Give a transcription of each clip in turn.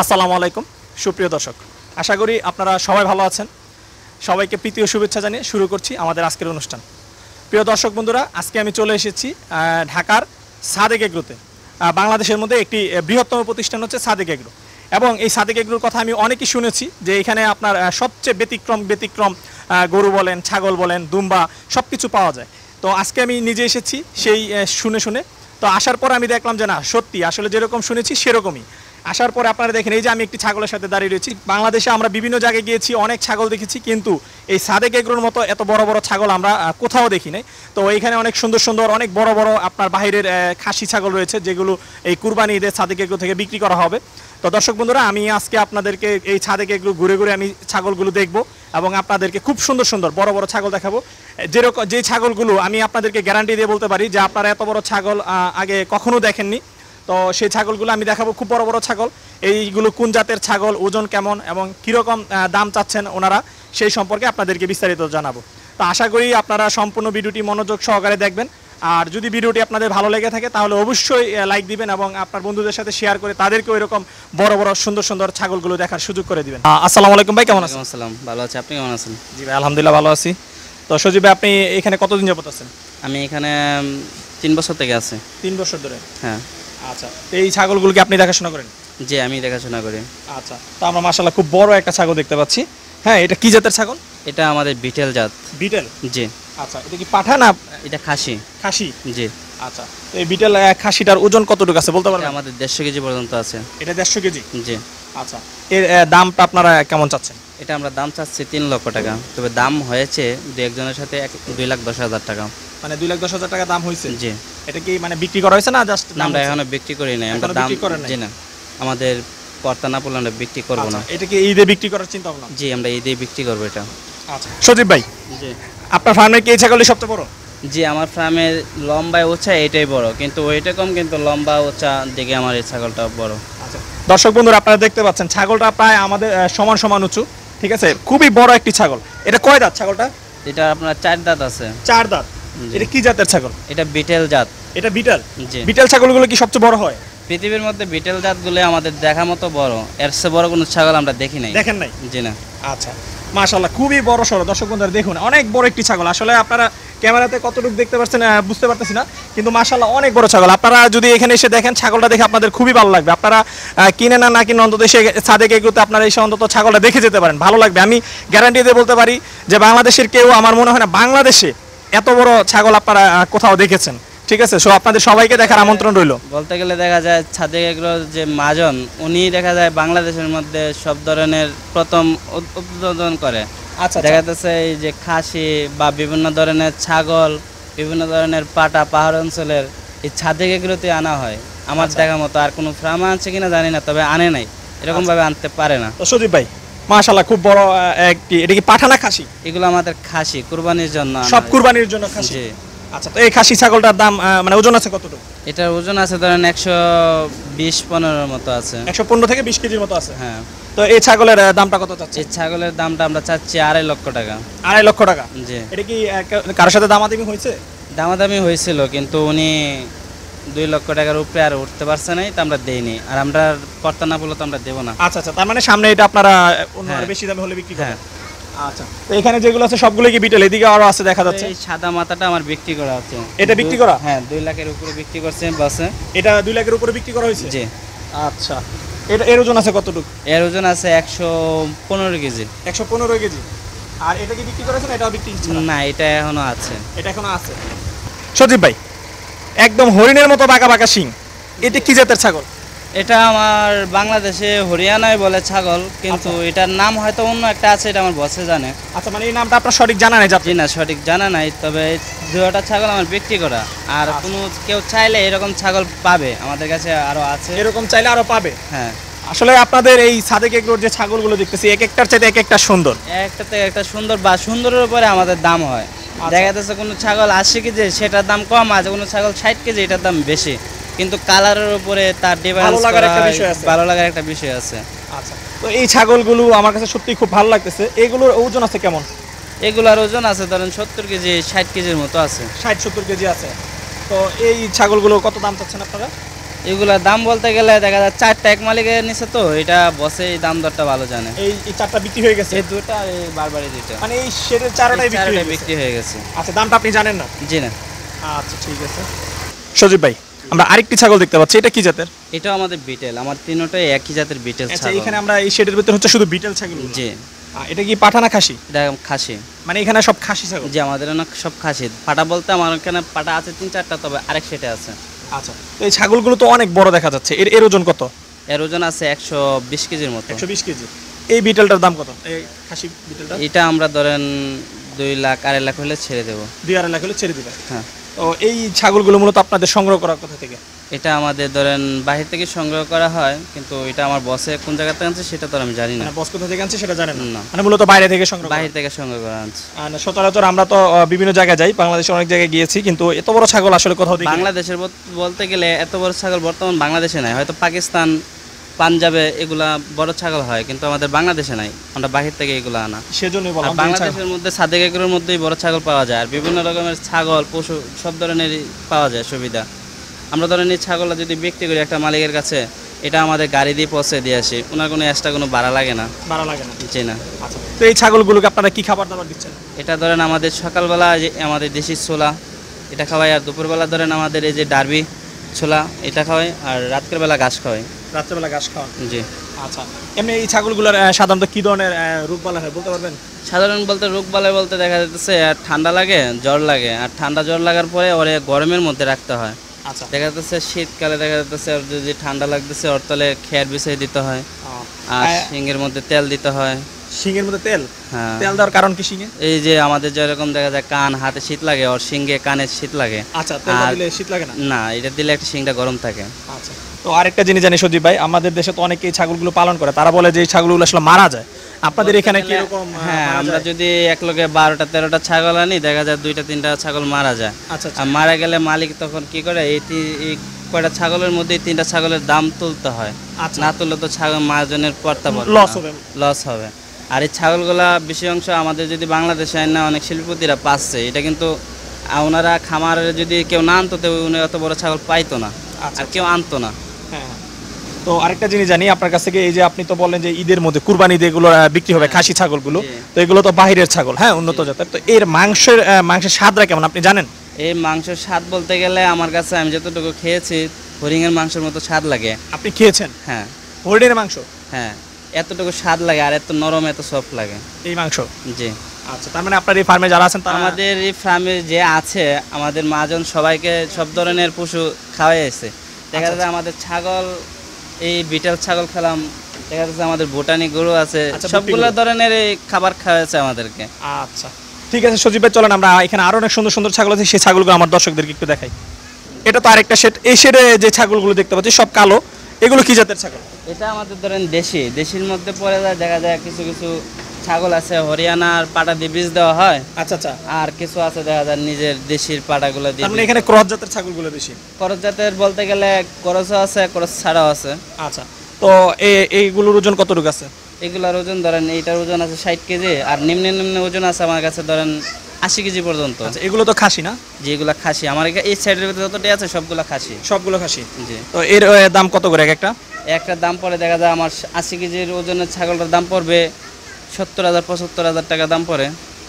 আসসালামু আলাইকুম সুপ্রিয় দর্শক, আশা করি আপনারা সবাই ভালো আছেন। সবাইকে প্রীতি ও শুভেচ্ছা জানিয়ে শুরু করছি আমাদের আজকের অনুষ্ঠান। প্রিয় দর্শক বন্ধুরা, আজকে আমি চলে এসেছি ঢাকার সাদেক এগ্রোতে। বাংলাদেশের মধ্যে একটি বৃহত্তম প্রতিষ্ঠান হচ্ছে সাদেক এগ্রো, এবং এই সাদেক এগ্রোর কথা আমি অনেকই শুনেছি যে এখানে আপনার সবচেয়ে ব্যতিক্রম গরু বলেন, ছাগল বলেন, দুম্বা সব কিছু পাওয়া যায়। তো আজকে আমি নিজে এসেছি সেই শুনে তো আসার পর আমি দেখলাম যে না, সত্যি আসলে যেরকম শুনেছি সেরকমই। আসার পরে আপনারা দেখেন, এই যে আমি একটি ছাগলের সাথে দাঁড়িয়ে রয়েছি। বাংলাদেশে আমরা বিভিন্ন জায়গায় গিয়েছি, অনেক ছাগল দেখেছি, কিন্তু এই সাদেক এগ্রোর মতো এত বড় বড় ছাগল আমরা কোথাও দেখি নাই। তো এইখানে অনেক সুন্দর অনেক বড় আপনার বাইরের খাসি ছাগল রয়েছে, যেগুলো এই কুরবানি ঈদের সাদেক এগ্রো থেকে বিক্রি করা হবে। তো দর্শক বন্ধুরা, আমি আজকে আপনাদেরকে এই সাদেক এগ্রো ঘুরে আমি ছাগলগুলো দেখব এবং আপনাদেরকে খুব সুন্দর বড় ছাগল দেখাবো। যেরকম যে ছাগলগুলো আমি আপনাদেরকে গ্যারান্টি দিয়ে বলতে পারি যে আপনারা এত বড় ছাগল আগে কখনো দেখেননি। তো সেই ছাগলগুলো আমি দেখাবো, খুব বড় ছাগল। এইগুলো কোন জাতের ছাগল, ওজন কেমন এবং কীরকম দাম চাচ্ছেন ওনারা, সেই সম্পর্কে আপনাদেরকে বিস্তারিত জানাবো। তো আশা করি আপনারা সম্পূর্ণ ভিডিওটি মনোযোগ সহকারে দেখবেন। আর যদি ভিডিওটি আপনাদের ভালো লেগে থাকে তাহলে অবশ্যই লাইক দিবেন এবং আপনার বন্ধুদের সাথে শেয়ার করে তাদেরকেও এরকম বড় সুন্দর ছাগলগুলো দেখার সুযোগ করে দিবেন। আসসালামু আলাইকুম ভাই, কেমন আছেন? আসসালাম, ভালো আছি, আপনি কেমন আছেন? জি ভাই, আলহামদুলিল্লাহ ভালো আছি। তো সজীব ভাই, আপনি এখানে কতদিন যাবত আছেন? আমি এখানে 3 বছর থেকে আছি। 3 বছর ধরে? হ্যাঁ। আচ্ছা, এই ছাগলগুলোকে আপনি দেখাশোনা করেন? জি, আমি দেখাশোনা করি। আচ্ছা, তো আমরা মাশাআল্লাহ খুব বড় একটা ছাগল দেখতে পাচ্ছি। হ্যাঁ, এটা কি জাতের ছাগল? এটা আমাদের বিটেল জাত। বিটেল? জি। আচ্ছা, এটা কি পাঠা না? এটা খাসি। খাসি? জি। আচ্ছা, তো এই বিটেল খাসিটার ওজন কতটুকু আছে বলতে পারবেন? আমাদের 150 কেজি পর্যন্ত আছে। এটা 150 কেজি? জি। আচ্ছা, এর দামটা আপনারা কেমন চাচ্ছেন? এটা আমরা দাম চাচ্ছি 3 লক্ষ টাকা, তবে দাম হয়েছে দু একজনের সাথে 2,10,000 টাকা। মানে 2,10,000 টাকা দাম হয়েছে? জি। এটা কি মানে বিক্রি করা হয়েছে না জাস্ট? আমরা এখনো বিক্রি করি নাই, আমরা দাম জি না, আমাদের কর্তা না বললে আমরা বিক্রি করব না। এটা কি ঈদে বিক্রি করার চিন্তা ভাবনা? জি, আমরা ঈদে বিক্রি করব এটা। আচ্ছা, সজীব ভাই, জি, আপনার ফার্মে কি এই ছাগলই সবচেয়ে বড়? জি, আমার ফার্মের লম্বায় উঁচা এটাই বড়, কিন্তু ওইটা কম, কিন্তু লম্বা উঁচা দিকে আমার এই ছাগলটা বড়। আচ্ছা, দর্শক বন্ধুরা, আপনারা দেখতে পাচ্ছেন ছাগলটা প্রায় আমাদের সমান উঁচু, ঠিক আছে? খুবই বড় একটি ছাগল। এটা কয় দাঁত ছাগলটা? এটা আপনার 4 দাঁত আছে। 4 দাঁত? এটা কি জাতের ছাগল? এটা বিটেল জাত। এটা বিটেল? জি। বিটেল ছাগলগুলো কি সবচেয়ে বড় হয়? পৃথিবীর মধ্যে বিটেল জাতগুলো আমাদের দেখা মতো বড়, এর চেয়ে বড় কোনো ছাগল আমরা দেখি নাই। দেখেন নাই? জি না। আচ্ছা, মাশাআল্লাহ খুবই বড় সড়ো। দর্শক বন্ধুরা দেখুন, অনেক বড় একটি ছাগল। আসলে আপনারা ক্যামেরাতে কতটুকু দেখতে পাচ্ছেন বুঝতে পারতেছি না, কিন্তু মাশাআল্লাহ অনেক বড় ছাগল। আপনারা যদি এখানে এসে দেখেন ছাগলটা দেখে আপনাদের খুবই ভালো লাগবে। আপনারা কিনে না কিনে অন্তত এসে সাদেক এগ্রোতে আপনারা এসে অন্তত ছাগলটা দেখে যেতে পারেন, ভালো লাগবে। আমি গ্যারান্টি দিয়ে বলতে পারি যে বাংলাদেশের কেউ, আমার মনে হয় না বাংলাদেশে এত বড় ছাগল আপনারা কোথাও দেখেছেন। ঠিক আছে, সো আপনাদের সবাইকে দেখার আমন্ত্রণ রইল। বলতে গেলে দেখা যায় সাদেক এগ্রোর যে মাজন, উনি দেখা যায় বাংলাদেশের মধ্যে সব ধরনের প্রথম উৎপাদন করে। আচ্ছা, দেখা যাচ্ছে এই যে খাসি বা বিভিন্ন ধরনের ছাগল, বিভিন্ন ধরনের পাটা পাহাড় অঞ্চলের এই সাদেক এগ্রোতে আনা হয়। আমার দেখা মতো আর কোনো ফার্ম আছে কিনা জানি না, তবে আনে নাই, এরকম ভাবে আনতে পারে না। তো সজীব ভাই, মাশাআল্লাহ খুব বড় একটি, এটা কি পাঠা না খাসি? এগুলো আমাদের খাসি, কুরবানির জন্য। সব কুরবানির জন্য খাসি? জি। আচ্ছা, তো এই খাসি ছাগলটার দাম মানে ওজন আছে কতটুকু? এটার ওজন আছে ধরেন 120-15 মতো আছে। 115 থেকে 20 কেজির মতো আছে? হ্যাঁ। তো এই ছাগলের দামটা কত চাচ্ছেন? এই ছাগলের দামটা আমরা চাচ্ছি 2.5 লক্ষ টাকা। 2.5 লক্ষ টাকা? জি। এটা কি কারোর সাথে দামাদামি হয়েছে? দামাদামি হয়েছিল, কিন্তু উনি 2 লক্ষ টাকার উপরে আর উঠতে পারছে নাই, তো আমরা দেইনি। আর আমরা কর্তা না বলে তো আমরা দেবো না। আচ্ছা, তার মানে সামনে এটা আপনারা অন্য বেশি দামে হলে বিক্রি করেন? আচ্ছা, তো এখানে যেগুলো আছে সবগুলো কি বিটেল? এদিকে আরো আছে দেখা যাচ্ছে। এই সাদা মাথাটা আমার বিক্রি করা আছে। এটা বিক্রি করা? হ্যাঁ, 2 লাখের উপরে বিক্রি করছে বাসে। এটা 2 লাখের উপরে বিক্রি করা হয়েছে? জি। আচ্ছা, এর ওজন আছে কতটুকু? এর ওজন আছে 115 কেজি। 115 কেজি। আর এটা কি বিক্রি করেছেন? এটাও বিক্রি না, এটা এখনো আছে। এটা এখনো আছে। সজীব ভাই, একদম হরিণের মতো বাঁকা শিং, এটা কি জাতের ছাগল? এটা আমার বাংলাদেশে হরিয়ানায় বলে ছাগল, কিন্তু এটার নাম হয়তো অন্য একটা আছে, এটা আমার বসে জানে। আচ্ছা, মানে এই নামটা আপনার সঠিক জানা নেই? জি না, সঠিক জানা নাই, তবে 2টা ছাগল আমার বিক্রি করা। আর কোনো কেউ চাইলে এরকম ছাগল পাবে, আমাদের কাছে আরো আছে। এরকম চাইলে আরো পাবে? হ্যাঁ। আসলে আপনাদের এই সাদেক এগ্রোর যে ছাগলগুলো দেখতেছি, এক একটার চাইতে এক একটা সুন্দর। একটা থেকে একটা সুন্দর, বা সুন্দরের উপরে আমাদের দাম হয়। দেখা যাচ্ছে কোনো ছাগল 80 কেজি, সেটার দাম কম আছে, কোনো ছাগল 60 কেজি, এটার দাম বেশি। কিন্তু কালারের উপরে তার ডিফারেন্স, ভালো লাগার একটা বিষয় আছে। আচ্ছা, তো এই ছাগলগুলো আমার কাছে সত্যি খুব ভালো লাগতেছে। এগুলোর ওজন আছে কেমন? এগুলোর ওজন আছে ধরেন 70 কেজি 60 কেজির মতো আছে। 60-70 কেজি আছে। তো এই ছাগলগুলো কত দাম চাচ্ছেন আপনারা? এগুলা দাম বলতে গেলে দেখা যায় 4টা এক মালিকের নিচে, তো এটা বসে এই দাম দরটা ভালো জানে। এই চারটা বিক্রি হয়ে গেছে, এই দুটো আর এই বারবারই দুটো, মানে এই শেডের চারটাই বিক্রি হয়ে গেছে। বিক্রি হয়ে গেছে। আচ্ছা, দামটা আপনি জানেন না? জি না। আচ্ছা, ঠিক আছে। সজীব ভাই, আমরা আরেকটি ছাগল দেখতে পাচ্ছি, এটা কি জাতের? এটাও আমাদের বিটেল, আমার তিনটাই একই জাতের বিটেল আচ্ছা, ছাগল। এখানে আমরা এই শেডের ভিতরে হচ্ছে শুধু বিটেল ছাগল। জি। এটা কি পাঠা না খাসি? এটা খাসি। মানে এখানে সব খাসি ছাগল? জি, আমাদের অনেক সব খাসি। পাটা বলতে আমার এখানে পাটা আছে 3-4টা, তবে আরেক সেটে আছে। আচ্ছা, তো এই ছাগলগুলো তো অনেক বড় দেখা যাচ্ছে, এর ওজন কত? এর ওজন আছে 120 কেজির মতো। 120 কেজি। এই বিটেলটার দাম কত? এই খাসি বিটেলটা? এটা আমরা ধরেন 2 লাখ 2.5 লাখ হলে ছেড়ে দেবো। 2-2.5 লাখ হলে ছেড়ে দিবেন? হ্যাঁ। তো এই ছাগলগুলো মূলত আপনাদের সংগ্রহ করা কোথা থেকে? এটা আমাদের ধরেন বাহির থেকে সংগ্রহ করা হয়, কিন্তু এটা আমার বসে কোন জায়গা থেকে আনছে সেটা তো আমি জানি না। মানে বস কোথা থেকে আনছে সেটা জানেন না। মানে মূলত বাইরে থেকে সংগ্রহ করা? বাহির থেকে সংগ্রহ করা আনছে। আর সচরাচর আমরা তো বিভিন্ন জায়গায় যাই, বাংলাদেশের অনেক জায়গায় গিয়েছি, কিন্তু এত বড় ছাগল আসলে কোথাও দেখি না। বাংলাদেশের বলতে গেলে এত বড় ছাগল বর্তমান বাংলাদেশে নাই, হয়তো পাকিস্তান, পাঞ্জাবে এগুলা বড় ছাগল হয়, কিন্তু আমাদের বাংলাদেশে নাই। আমরা বাহির থেকে এগুলো আনা। সেজন্যই আর বললাম বাংলাদেশের মধ্যে সাদেক এগুলোর মধ্যেই বড় ছাগল পাওয়া যায়, আর বিভিন্ন রকমের ছাগল পশু সব ধরনেরই পাওয়া যায় সুবিধা। আমরা ধরেন এই ছাগলটা যদি বিক্রি করি একটা মালিকের কাছে, এটা আমাদের গাড়ি দিয়ে পৌঁছে দিয়ে আসি, ওনার কোনো এক্সট্রা কোনো ভাড়া লাগে না। ভাড়া লাগে না? জি না। আচ্ছা, তো এই ছাগলগুলোকে আপনারা কি খাবার দাবার দিচ্ছেন? এটা ধরেন আমাদের সকালবেলা যে আমাদের দেশি ছোলা এটা খাওয়াই, আর দুপুরবেলা ধরেন আমাদের এই যে ডারবি ছোলা এটা খাওয়াই, আর রাতের বেলা ঘাস খাওয়াই। রাত্রেবেলা ঘাস খাওয়ান? জি। আচ্ছা, এমনি এই ছাগলগুলোর সাধারণত কি ধরনের রোগবালাই হয় বলতে পারবেন? সাধারণ বলতে রোগবালাই বলতে দেখা যাচ্ছে আর ঠান্ডা লাগে, জ্বর লাগে, আর ঠান্ডা জ্বর লাগার পরে ওরে গরমের মধ্যে রাখতে হয়। আচ্ছা। দেখা যাচ্ছে শীতকালে দেখা যাচ্ছে ওর যদি ঠান্ডা লাগতেছে ওর তলে খেয়ার বিছিয়ে দিতে হয়, আর শিঙের মধ্যে তেল দিতে হয়। শিঙের মধ্যে তেল? হ্যাঁ। তেল দেওয়ার কারণ কি শিঙে? এই যে আমাদের যেরকম দেখা যায় কান হাতে শীত লাগে, ওর শিঙে কানে শীত লাগে। আচ্ছা, তেল দিলে শীত লাগে না? না, এটা দিলে একটা শিংটা গরম থাকে। আচ্ছা, তো আরেকটা জিনিস জানি সজীব ভাই, আমাদের দেশে তো অনেকেই ছাগলগুলো পালন করে, তারা বলে যে এই ছাগলগুলো আসলে মারা যায়। আপনাদের এখানে কি রকম? হ্যাঁ, আমরা যদি এক লগে 12টা 13টা ছাগল আনি, দেখা যায় 2টা 3টা ছাগল মারা যায়। আচ্ছা, আর মারা গেলে মালিক তখন কি করে, এই কয়টা ছাগলের মধ্যে 3টা ছাগলের দাম তুলতে হয়। আচ্ছা। না তুললে তো ছাগল মার্জনের পড়তে পারবে, লস হবে। আর এই ছাগলগুলা বেশি অংশ আমাদের যদি বাংলাদেশে আইন না অনেক শিল্পপতিরা পাচ্ছে, এটা কিন্তু ওনারা খামারে যদি কেউ না আনতো উনি অত বড় ছাগল পাইতো না, আর কেউ আনতো না। হ্যাঁ। তো আরেকটা জিনিস জানি আপনার কাছ থেকে, এই যে আপনি তো বললেন যে ঈদের মধ্যে কুরবানি ঈদে এগুলো বিক্রি হবে খাসি ছাগলগুলো, তো এগুলো তো বাহিরের ছাগল, হ্যাঁ, উন্নত জাতের, তো এর মাংসের স্বাদটা কেমন আপনি জানেন? এই মাংসের স্বাদ বলতে গেলে আমার কাছে আমি যতটুকু খেয়েছি হরিণের মাংসের মতো স্বাদ লাগে। আপনি খেয়েছেন? হ্যাঁ। হরিণের মাংস? হ্যাঁ, এতটুকু স্বাদ লাগে, আর এত নরম এত সফট লাগে এই মাংস? জি। আচ্ছা, তার মানে আপনার এই ফার্মে যারা আছেন তারা? আমাদের এই ফার্মে যে আছে আমাদের মাজন সবাইকে সব ধরনের পশু খাওয়াই আছে। দেখা যাচ্ছে আমাদের ছাগল, এই বিটেল ছাগল খেলাম, দেখা যাচ্ছে আমাদের ভুটানি গরু আছে, সবগুলো ধরনের এই খাবার খাওয়াচ্ছে আমাদেরকে। আচ্ছা, ঠিক আছে সজীব ভাই, চলেন আমরা এখানে আরো অনেক সুন্দর সুন্দর ছাগল আছে, সেই ছাগলগুলো আমার দর্শকদেরকে একটু দেখাই। এটা তো আরেকটা শেড, এই শেডে যে ছাগলগুলো দেখতে পাচ্ছি সব কালো, এগুলো কি জাতের ছাগল? এটা আমাদের ধরেন দেশির মধ্যে পড়ে যায়, দেখা যায় কিছু কিছু ছাগল আছে হরিয়ানার পাটা দিয়ে বীজ দেওয়া হয়। আচ্ছা আচ্ছা। আর কিছু আছে দেখা যায় নিজের দেশির পাটাগুলো দিয়ে। মানে এখানে ক্রস জাতের ছাগলগুলো বেশি? ক্রস জাতের বলতে গেলে ক্রসও আছে, ক্রস ছাড়াও আছে। আচ্ছা, তো এইগুলোর ওজন কতটুকু আছে? এগুলার ওজন ধরেন এইটার ওজন আছে 60 কেজি, আর নিম্ন নিম্ন ওজন আছে আমার কাছে ধরেন 80 কেজি পর্যন্ত। আচ্ছা, এগুলো তো খাসি না? যেগুলা খাসি আমার এই সাইডের ভিতরে যতটা আছে সবগুলা খাসি। সবগুলো খাসি? জি। তো এর দাম কত করে একটা? একটা দাম পড়ে দেখা যায় আমার 80 কেজির ওজনের ছাগলটার দাম পড়বে 70,000 75,000 টাকা দাম পড়ে।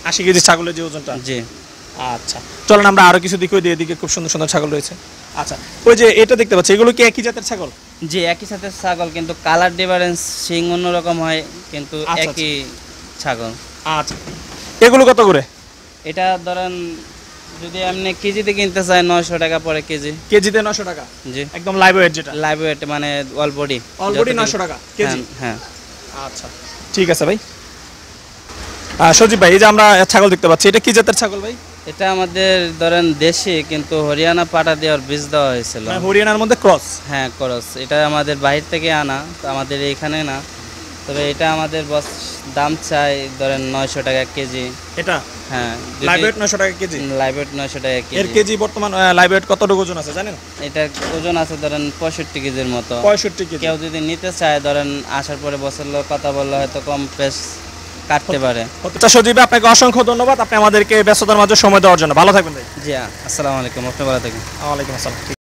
80 কেজি ছাগলের যে ওজনটা? জি। আচ্ছা, চলেন আমরা আরো কিছু দিকে, এদিকে খুব সুন্দর সুন্দর ছাগল রয়েছে। আচ্ছা, ওই যে এটা দেখতে পাচ্ছি, এগুলো কি একই জাতের ছাগল? জি, একই সাথে ছাগল, কিন্তু কালার ডিফারেন্স, শিং অন্যরকম হয়, কিন্তু একই ছাগল। আচ্ছা, এগুলো কত করে? এটা ধরেন যদি আপনি কেজিতে কিনতে চাই 900 টাকা পড়ে কেজি। কেজিতে 900 টাকা? জি, একদম লাইভ ওয়েট যেটা? লাইভ ওয়েট মানে অল বডি। 900 টাকা কেজি? হ্যাঁ। আচ্ছা, ঠিক আছে ভাই। সজীব ভাই, এই যে আমরা ছাগল দেখতে পাচ্ছি, এটা কি জাতের ছাগল ভাই? এটা আমাদের ধরেন দেশি, কিন্তু হরিয়ানা পাটা দেওয়ার বীজ দেওয়া হয়েছিল। মানে হরিয়ানার মধ্যে ক্রস? হ্যাঁ, ক্রস। এটা আমাদের বাইরে থেকে আনা, তো আমাদের এইখানে না। তবে এটা আমাদের বস দাম চাই ধরেন 900 টাকা কেজি। এটা? হ্যাঁ, লাইভ ওয়েট 900 টাকা কেজি? লাইভ ওয়েট 900 টাকা কেজি। এর কেজি বর্তমান লাইভ ওয়েট কতটুকু ওজন আছে জানেন? এটা ওজন আছে ধরেন 65 কেজির মতো। 65 কেজি? কেউ যদি নিতে চায় ধরেন আসার পরে বছর কথা বললে হয়তো কম পেস কাটতে পারে। আচ্ছা সজীব, আপনাকে অসংখ্য ধন্যবাদ, আপনি আমাদেরকে ব্যস্ততার মাঝে সময় দেওয়ার জন্য। ভালো থাকবেন ভাই। জি, আসসালামু আলাইকুম। আপনি ভালো থাকবেন। ওয়ালাইকুম আসসালাম।